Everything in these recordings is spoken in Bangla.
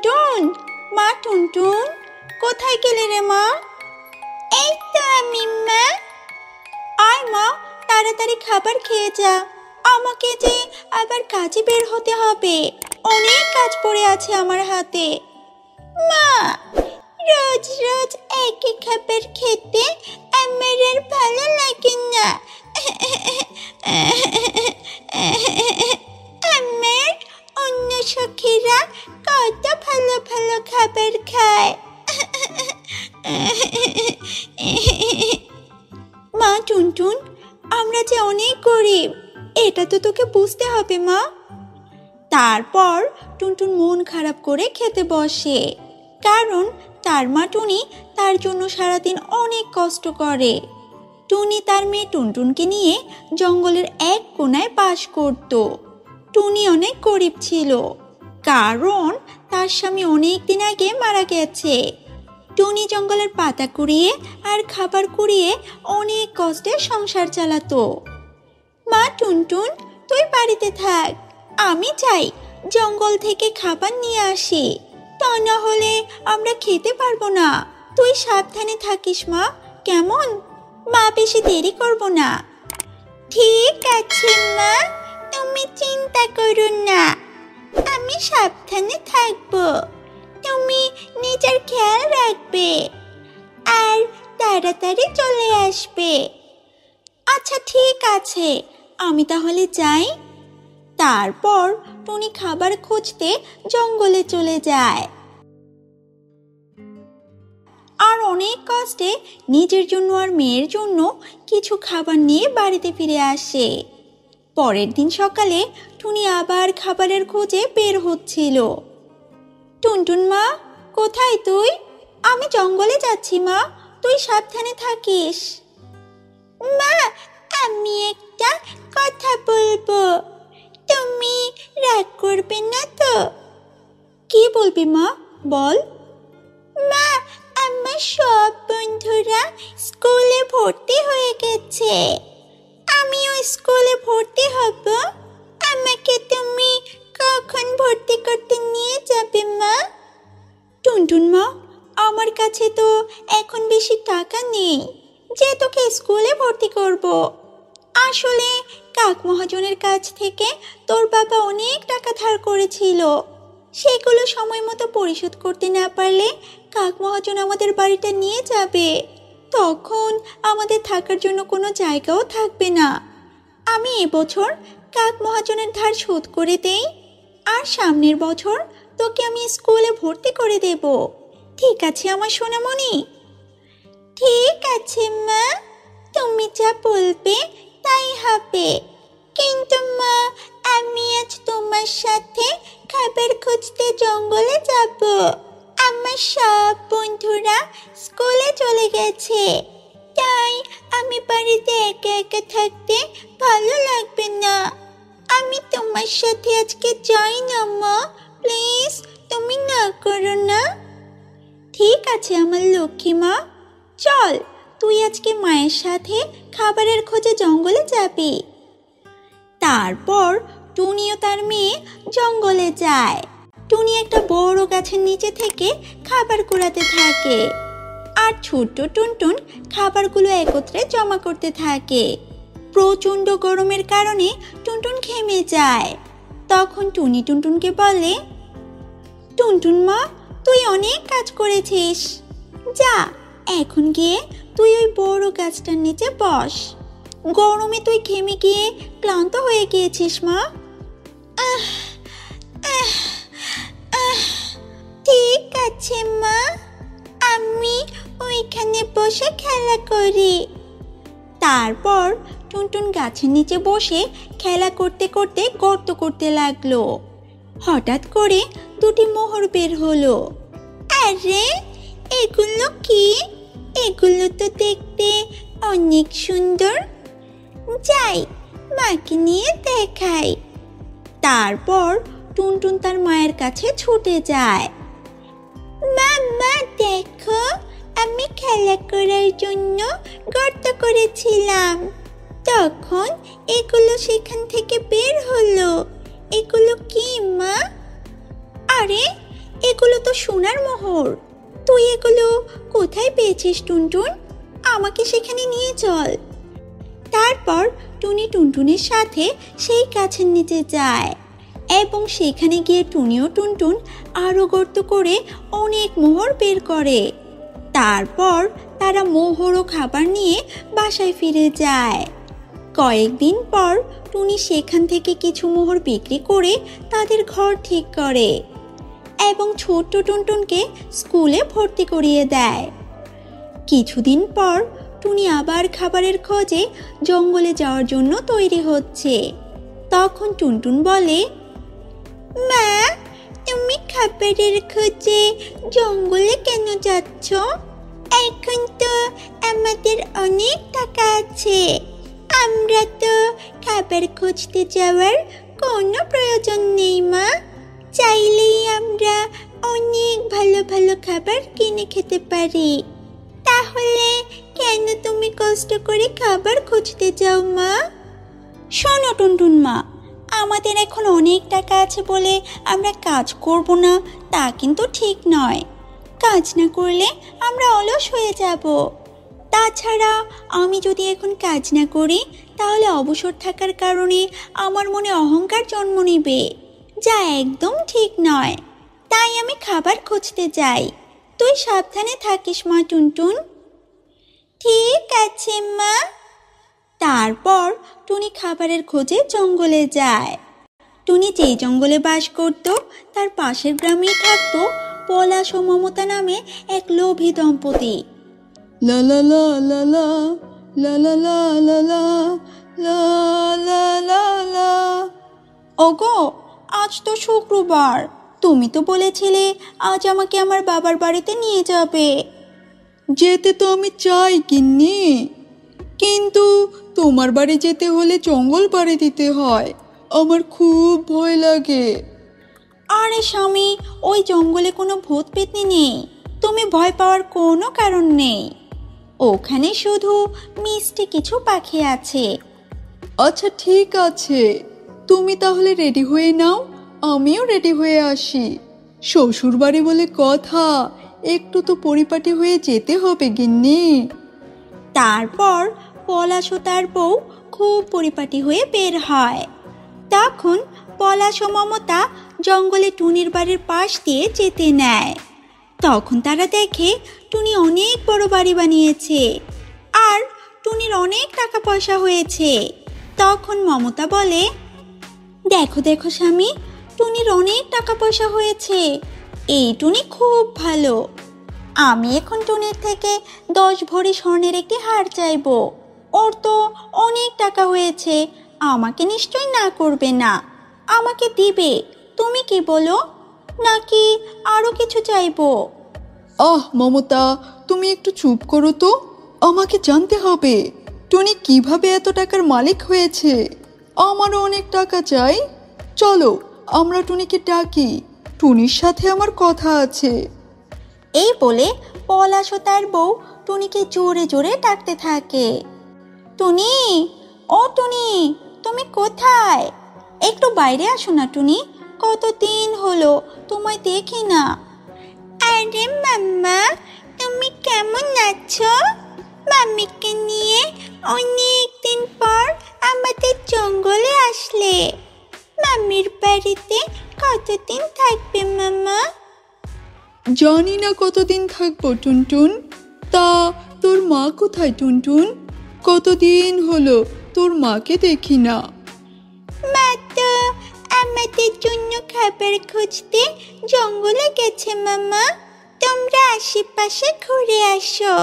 টুনটুন, মা টুনটুন, কোথায় গেলে রে মা? এই তো আমি মা। আয় মা, তাড়াতাড়ি খাবার খেয়ে যা, আমাকে যে আবার কাজে বের হতে হবে, অনেক কাজ পড়ে আছে আমার হাতে। মা, রোজ রোজ একই খাবার খেতে আমার আর ভালো লাগে না। আমার অন্য সখীরা কত ভালো ভালো খাবার খায়। মা টুনটুন, আমরা যে অনেক গরিব, এটা তো তোকে বুঝতে হবে মা। তারপর টুনটুন মন খারাপ করে খেতে বসে, কারণ তার মা টুনি তার জন্য সারাদিন অনেক কষ্ট করে। টুনি তার মেয়ে টুনটুনকে নিয়ে জঙ্গলের এক কোনায় বাস করত। টুনি অনেক গরিব ছিল, কারণ তার স্বামী অনেক দিন আগে মারা গেছে। টুনি জঙ্গলের পাতা কুড়িয়ে আর খাবার কুড়িয়ে অনেক কষ্টে সংসার চালাতো। মা টুনটুন, তুই বাড়িতে থাক, আমি চাই জঙ্গল থেকে খাবার নিয়ে আসি, তা না হলে আমরা খেতে পারবো না। তুই সাবধানে থাকিস মা, কেমন? মা বেশি দেরি করব না। ঠিক আছে মা, তুমি চিন্তা করো না, আমি সাবধানে থাকবো। তুমি নিজের খেয়াল রাখবে আর তাড়াতাড়ি চলে আসবে। আচ্ছা ঠিক আছে, আমি তাহলে যাই। তারপর টুনি খাবার খুঁজতে জঙ্গলে চলে যায় আর অনেক কষ্টে নিজের জন্য আর মেয়ের জন্য কিছু খাবার নিয়ে বাড়িতে ফিরে আসে। পরের দিন সকালে টুনি আবার খাবারের খোঁজে বের হচ্ছিল। টুনটুন মা, কোথায় তুই? আমি জঙ্গলে যাচ্ছি মা, তুই সাবধানে থাকিস। মা, আমি একটা কথা বলবো, তুমি রাগ করবে না তো? কি বলবি মা, বল। মা, আমার সব বন্ধুরা স্কুলে ভর্তি হয়ে গেছে, আমিও স্কুলে ভর্তি হব, আমাকে তুমি কখন ভর্তি করতে নিয়ে যাবে মা? টুনটুন মা, আমার কাছে তো এখন বেশি টাকা নেই যে তোকে স্কুলে ভর্তি করব। আসলে কাক মহাজনের কাছ থেকে তোর বাবা অনেক টাকা ধার করেছিল, সেগুলো সময় মতো পরিশোধ করতে না পারলে কাক মহাজন আমাদের বাড়িটা নিয়ে যাবে, তখন আমাদের থাকার জন্য কোনো জায়গাও থাকবে না। আমি এবছর কাক মহাজনের ধার শোধ করে দেই, আর সামনের বছর তোকে আমি স্কুলে ভর্তি করে দেব। ঠিক আছে আমার সোনামণি? ঠিক আছে মা, তুমি যা বলবে তাই হবে। কিন্তু মা, আমি আজ তোমার সাথে খাবার খুঁজতে জঙ্গলে যাব। আমার সব বন্ধুরা স্কুলে চলে গেছে, তাই আমি বাড়িতে একা একা থাকতে ভালো লাগবে না। আমি তোমার সাথে আজকে যাই না মা, প্লিজ তুমি না করো না। ঠিক আছে আমার লক্ষ্মী মা, চল তুই আজকে মায়ের সাথে খাবারের খোঁজে জঙ্গলে যাবি। তারপর টুনিও তার মেয়ে জঙ্গলে যায়। টুনি একটা বড় গাছের নিচে থেকে খাবার কুড়াতে থাকে, আর ছোট্ট টুনটুন খাবারগুলো একত্রে জমা করতে থাকে। প্রচণ্ড গরমের কারণে টুনটুন ঘেমে যায়। তখন টুনি টুনটুনকে বলে, টুনটুন মা, তুই অনেক কাজ করেছিস, যা এখন গিয়ে তুই ওই বড় গাছটার নিচে বস, গরমে তুই ঘেমে গিয়ে ক্লান্ত হয়ে গিয়েছিস মা। ঠিক আছে মা, আমি ওইখানে বসে খেলা করি। তারপর টুনটুন গাছের নিচে বসে খেলা করতে করতে গর্ত করতে লাগলো। হঠাৎ করে দুটি মোহর বের হলো। আরে, এগুলো কি? এগুলো তো দেখতে অনেক সুন্দর, যাই মাকে নিয়ে দেখাই। তারপর টুনটুন তার মায়ের কাছে ছুটে যায়। মা দেখো, আমি খেলা করার জন্য গর্ত করেছিলাম, তখন এগুলো সেখান থেকে বের হলো। এগুলো কি মা? আরে, এগুলো তো সোনার মোহর। তুই এগুলো কোথায় পেয়েছিস টুনটুন? আমাকে সেখানে নিয়ে চল। তারপর টুনি টুনটুনের সাথে সেই গাছের নিচে যায় এবং সেখানে গিয়ে টুনি ও টুনটুন আরো গর্ত করে অনেক মোহর বের করে। তারপর তারা মোহর ও খাবার নিয়ে বাসায় ফিরে যায়। কয়েকদিন পর টুনি সেখান থেকে কিছু মোহর বিক্রি করে তাদের ঘর ঠিক করে এবং ছোট্ট টুনটুনকে স্কুলে ভর্তি করিয়ে দেয়। কিছুদিন পর টুনি আবার খাবারের খোঁজে জঙ্গলে যাওয়ার জন্য তৈরি হচ্ছে। তখন টুনটুন বলে, মা, তুমি খাবারের খোঁজে জঙ্গলে কেন যাচ্ছ? এখন তো আমাদের অনেক টাকা আছে, আমরা তো খাবার খুঁজতে যাওয়ার কোনো প্রয়োজন নেই মা। চাইলেই আমরা অনেক ভালো ভালো খাবার কিনে খেতে পারি। তাহলে কেন তুমি কষ্ট করে খাবার খুঁজতে যাও মা? শোনো টুনটুন মা, আমাদের এখন অনেক টাকা আছে বলে আমরা কাজ করব না তা কিন্তু ঠিক নয়। কাজ না করলে আমরা অলস হয়ে যাব। তাছাড়া আমি যদি এখন কাজ না করি তাহলে অবসর থাকার কারণে আমার মনে অহংকার জন্ম নেবে, যা একদম ঠিক নয়। তাই আমি খাবার খুঁজতে যাই। তুই সাবধানে থাকিস মা টুনটুন। ঠিক আছে মা। তারপর টুনি খাবারের খোঁজে জঙ্গলে যায়। টুনি যেই জঙ্গলে বাস করত তার পাশের গ্রামেই থাকতো পলাশ ও মমতা নামে এক লোভী দম্পতি। লা লা লা লা লা লা লা লা লা লা লা লা লা লা। ওগো, আজ তো শুক্রবার, তুমি তো বলেছিলে আজ আমাকে আমার বাবার বাড়িতে নিয়ে যাবে। যেতে তো আমি চাই গিন্নি, কিন্তু তোমার বাড়ি যেতে হলে জঙ্গল পাড়ি দিতে হয়, আমার খুব ভয় লাগে। আরে স্বামী, ওই জঙ্গলে কোনো ভূত পেতনি নেই, তুমি ভয় পাওয়ার কোনো কারণ নেই। ওখানে শুধু মিষ্টি কিছু পাখি আছে। আচ্ছা ঠিক আছে, তুমি তাহলে রেডি হয়ে নাও, আমিও রেডি হয়ে আসি। শ্বশুর বাড়ি বলে কথা, একটু তো পরিপাটি হয়ে যেতে হবে গিন্নি। তারপর পলাশ ও তার বউ খুব পরিপাটি হয়ে বের হয়। তখন পলাশ ও মমতা জঙ্গলে টুনির বাড়ির পাশ দিয়ে যেতে নেয়। তখন তারা দেখে টুনি অনেক বড় বাড়ি বানিয়েছে আর টুনির অনেক টাকা পয়সা হয়েছে। তখন মমতা বলে, দেখো দেখো স্বামী, টুনির অনেক টাকা পয়সা হয়েছে, এই টুনি খুব ভালো। আমি এখন টুনির থেকে 10 ভরি স্বর্ণের একটি হার চাইবো। ওর তো অনেক টাকা হয়েছে, আমাকে নিশ্চয় না করবে না, আমাকে দিবে। তুমি কি বলো, নাকি আরো কিছু চাইবো? মমতা, তুমি একটু চুপ করো তো, আমাকে জানতে হবে টুনি কিভাবে এত টাকার মালিক হয়েছে। আমারও অনেক টাকা চাই, চলো আমরা টুনিকে ডাকি, টুনির সাথে আমার কথা আছে। এই বলে পলাশ ও তার বউ টুনিকে জোরে জোরে ডাকতে থাকে। টুনি, ও টুনি, তুমি কোথায়? একটু বাইরে আসো না টুনি, কতদিন হলো তোমায় দেখি না। আরে মাম্মা, তুমি কেমন আছো? মাম্মিকে নিয়ে অনেক দিন পর আমাদের জঙ্গলে আসলে। মাম্মির বাড়িতে কতদিন থাকবে মাম্মা? জানি না কতদিন থাকবো টুনটুন। তা তোর মা কোথায় টুনটুন? কতদিন হলো তোর মাকে দেখি না। মা তো আমাদের জন্য খাবার খুঁজতে জঙ্গলে গেছে মামা। তোমরা আশেপাশে ঘুরে আসো,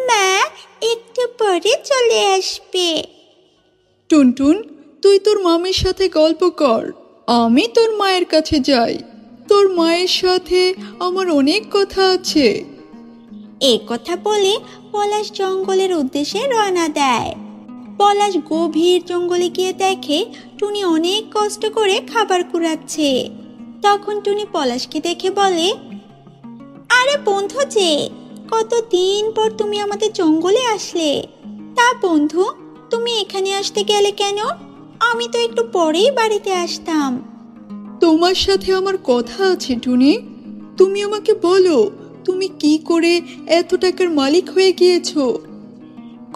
মা একটু পরে চলে আসবে। টুনটুন, তুই তোর মামির সাথে গল্প কর, আমি তোর মায়ের কাছে যাই। তোর মায়ের সাথে আমার অনেক কথা আছে। এ কথা বলে পলাশ জঙ্গলের উদ্দেশ্যে রওনা দেয়। পলাশ গভীর জঙ্গলে গিয়ে দেখে টুনি অনেক কষ্ট করে খাবার কুড়াচ্ছে। তখন টুনি পলাশকে দেখে বলে, আরে বন্ধু যে, কতদিন পর তুমি আমাদের জঙ্গলে আসলে। তা বন্ধু, তুমি এখানে আসতে গেলে কেন? আমি তো একটু পরেই বাড়িতে আসতাম। তোমার সাথে আমার কথা আছে টুনি। তুমি আমাকে বলো, তুমি কি করে এত টাকার মালিক হয়ে গিয়েছো?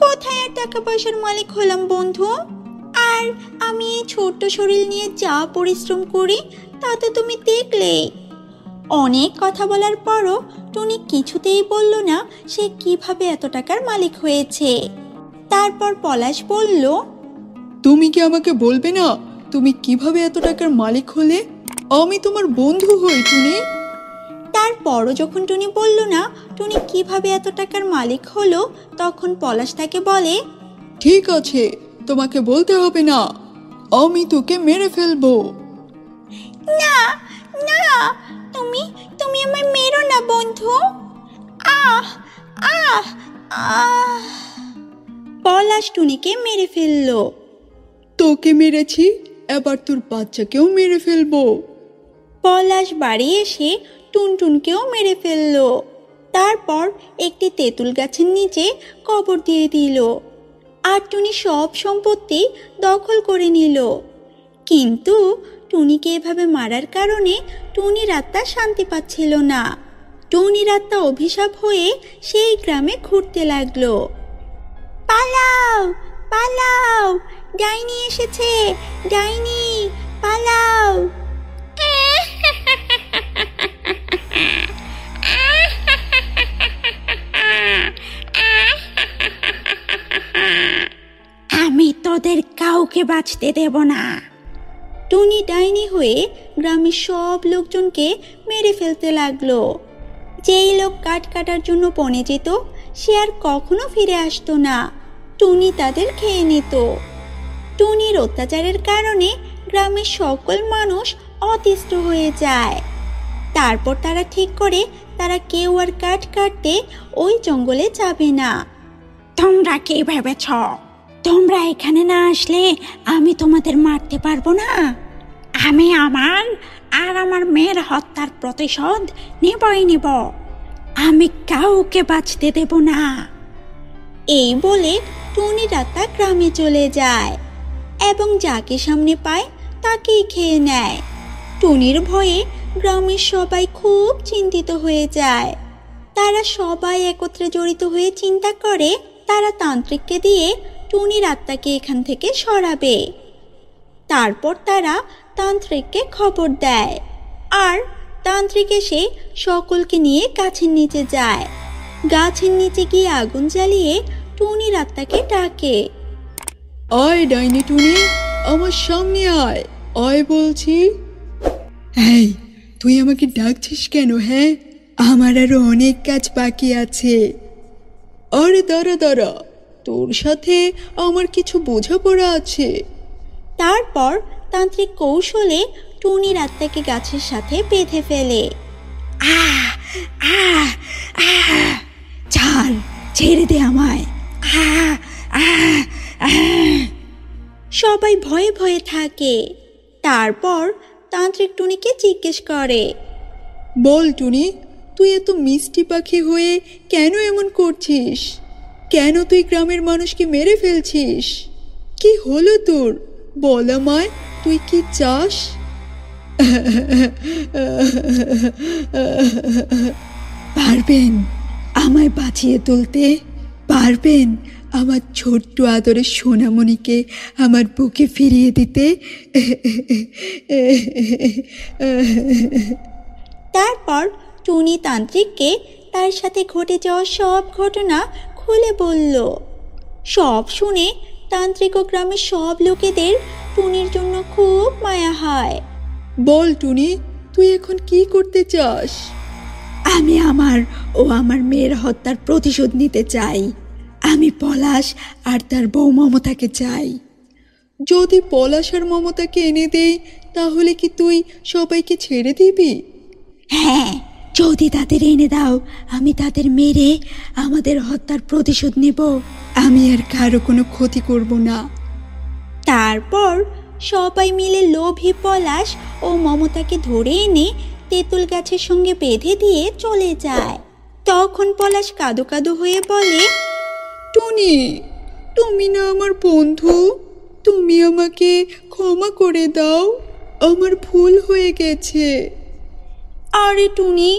কোথায় আর টাকা পয়সার মালিক হলাম বন্ধু? আর আমি এই ছোট্ট শরীর নিয়ে যা পরিশ্রম করি তা তো তুমি দেখলে। অনেক কথা বলার পরও টুনি কিছুতেই বলল না সে কিভাবে এত টাকার মালিক হয়েছে। তারপর পলাশ বলল, তুমি কি আমাকে বলবে না তুমি কিভাবে এত টাকার মালিক হলে? আমি তোমার বন্ধু হই টুনি। তারপরও যখন টুনি বলল না টুনি কিভাবে এত টাকার মালিক হলো, তখন পলাশ তাকে বলে, ঠিক আছে, তোমাকে বলতে হবে না, আমি তোকে মেরে ফেলবো। না না, তুমি তুমি আমায় মেরো না বন্ধু। আহ আহ আহ পলাশ টুনিকে মেরে ফেললো। তোকে মেরেছি, এবার তোর বাচ্চাকেও মেরে ফেলবো। পলাশ বাড়ি এসে টুনটুনকেও মেরে ফেললো। তারপর একটি তেঁতুল গাছের নিচে কবর দিয়ে দিল। আর টুনি সব সম্পত্তি দখল করে নিল। কিন্তু টুনিকে এভাবে মারার কারণে টুনির আত্মা শান্তি পাচ্ছিল না। টুনির আত্মা অভিশাপ হয়ে সেই গ্রামে ঘুরতে লাগলো। পালাও পালাও, ডাইনি এসেছে, ডাইনি পালাও। আমি তোদের কাউকে বাঁচতে দেব না। টুনি ডাইনি হয়ে গ্রামের সব লোকজনকে মেরে ফেলতে লাগলো। যেই লোক কাঠ কাটার জন্য বনে যেত সে আর কখনো ফিরে আসতো না। টুনি তাদের খেয়ে নিত। টুনির অত্যাচারের কারণে গ্রামের সকল মানুষ অতিষ্ঠ হয়ে যায়। তারপর তারা ঠিক করে তারা কেউ আর কাঠ কাটতে ওই জঙ্গলে যাবে না। তোমরা কি ভেবেছ তোমরা এখানে না আসলে আমি তোমাদের মারতে পারবো না? আমি আমার আর আমার মেয়ের হত্যার প্রতিশোধ নেবই নেব। আমি কাউকে বাঁচতে দেব না। এই বলে টুনির আত্মা গ্রামে চলে যায় এবং যাকে সামনে পায় তাকেই খেয়ে নেয়। টুনির ভয়ে গ্রামের সবাই খুব চিন্তিত হয়ে যায়। তারা সবাই একত্রে জড়িত হয়ে চিন্তা করে তারা তান্ত্রিককে দিয়ে টুনির আত্মাকে এখান থেকে সরাবে। তারপর তারা তান্ত্রিককে খবর দেয় আর তান্ত্রিক এসে সকলকে নিয়ে গাছের নিচে যায়। গাছের নিচে গিয়ে আগুন জ্বালিয়ে টুনির আত্মাকে ডাকে, আয় ডাইনি টুনি, আমার সামনে আয়, আয় বলছি। এই, তুই আমাকে ডাকছিস কেন? হ্যাঁ, আমার আরো অনেক কাজ বাকি আছে। আরে দাঁড়া দাঁড়া, তোর সাথে আমার কিছু বোঝাপড়া আছে। তারপর তান্ত্রিক কৌশলে টুনির আত্মাকে গাছের সাথে বেঁধে ফেলে। আহ আহ আহ ছাড়, ছেড়ে দে আমায়। আহ আহ আহ সবাই ভয়ে ভয়ে থাকে। তারপর তান্ত্রিক টুনিকে জিজ্ঞেস করে, বল টুনি, তুই এত মিষ্টি পাখি হয়ে কেন এমন করছিস? কেন তুই গ্রামের মানুষকে মেরে ফেলছিস? কি হলো তোর? বল আমায়, তুই কি চাস? পারবেন আমায় বাঁচিয়ে তুলতে? পারবেন আমার ছোট্ট আদরের সোনামণিকে আমার বুকে ফিরিয়ে দিতে? তারপর টুনি তান্ত্রিককে তার সাথে ঘটে যাওয়া সব ঘটনা খুলে বলল। সব শুনে তান্ত্রিক ও গ্রামের সব লোকেদের টুনির জন্য খুব মায়া হয়। বল টুনি, তুই এখন কি করতে চাস? আমি আমার ও আমার মেয়ের হত্যার প্রতিশোধ নিতে চাই। আমি পলাশ আর তার বউ মমতাকে চাই। যদি পলাশ আর মমতাকে এনে দেই তাহলে কি তুই সবাইকে ছেড়ে দিবি? হ্যাঁ, যদি তাদের এনে দাও আমি তাদের মেরে আমাদের হত্যার প্রতিশোধ নেব। আমি আর কারো কোনো ক্ষতি করব না। তারপর সবাই মিলে লোভী পলাশ ও মমতাকে ধরে এনে তেঁতুল গাছের সঙ্গে বেঁধে দিয়ে চলে যায়। তখন পলাশ কাঁদো কাঁদো হয়ে বলে, টুনি, তুমি না আমার বন্ধু, তুমি আমাকে ক্ষমা করে দাও, আমার ভুল হয়ে গেছে। আরে টুনি,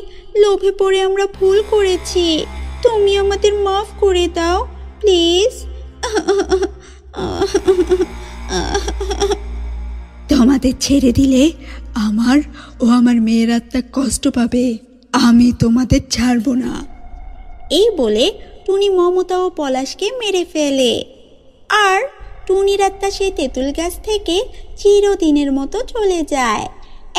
লোভে পড়ে আমরা ভুল করেছি, তুমি আমাদের মাফ করে দাও প্লিজ। তোমাদের ছেড়ে দিলে আমার ও আমার মেয়ের আত্মা কষ্ট পাবে, আমি তোমাদের ছাড়বো না। এই বলে টুনি মমতা ও পলাশকে মেরে ফেলে। আর টুনির আত্মা সেই তেঁতুল গাছ থেকে চিরদিনের মতো চলে যায়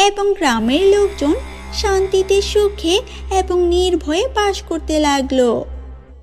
এবং গ্রামের লোকজন শান্তিতে সুখে এবং নির্ভয়ে বাস করতে লাগলো।